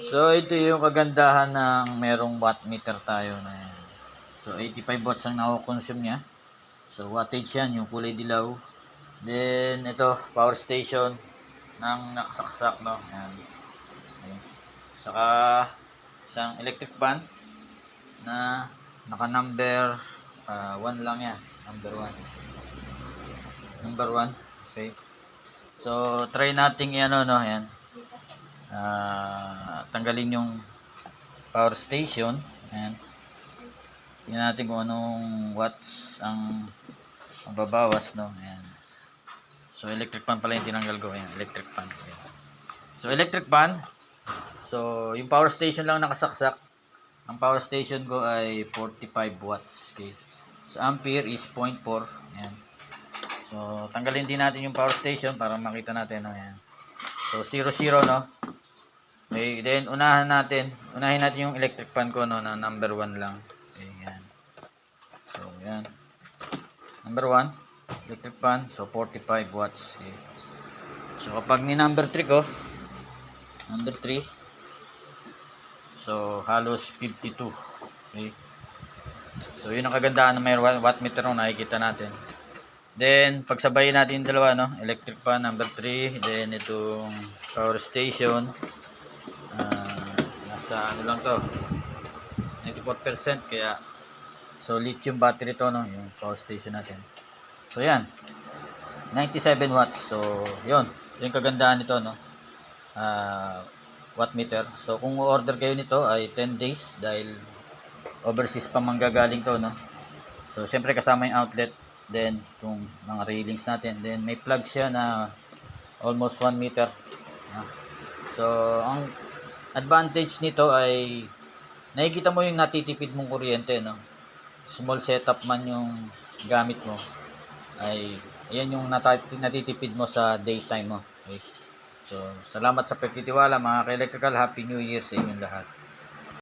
So, ito yung kagandahan ng merong watt meter tayo na yan. So, 85 watts ang nakukonsume niya. So, wattage yan, yung kulay dilaw. Then, ito, power station ng nakasaksak, no? Ayan. Ayan. Saka, isang electric fan na naka-number 1 lang yan. Number 1. Number 1. Okay. So, try nating ano, no? Ayan. Tanggalin yung power station. Ayan. Tingnan natin kung anong watts ang mababawas, no? Ayan. So, electric fan pala yung tinanggal ko. Ayan, electric fan. Ayan. So, electric fan. So, yung power station lang nakasaksak. Ang power station ko ay 45 watts. Okay. So, ampere is 0.4. Ayan. So, tanggalin din natin yung power station para makita natin, no? Ayan. So, 0, 0, no? Okay, then unahin natin yung electric fan ko, no, na number 1 lang. Okay, yan. So, yan. Number 1, electric fan, so 45 watts. Okay. So, kapag ni number 3 ko, number 3, so halos 52. Okay. So, yun ang kagandahan ng may watt meter na nakikita natin. Then, pagsabayin natin yung dalawa, no, electric fan number 3, then itong power station. Nasa ano lang to, 94%, kaya so lithium battery to, no, yung power station natin. So yan, 97 watts. So yun, yung kagandahan nito, no, watt meter. So kung order kayo nito ay 10 days dahil overseas pa manggagaling to, no. So syempre kasama yung outlet, then itong mga railings natin, then may plug siya na almost 1 meter. So ang advantage nito ay nakikita mo yung natitipid mong kuryente, no. Small setup man yung gamit mo, ay ayan yung natitipid mo sa daytime mo. Okay. So salamat sa pagtitiwala mga ka-electrical. Happy New Year sa inyong lahat.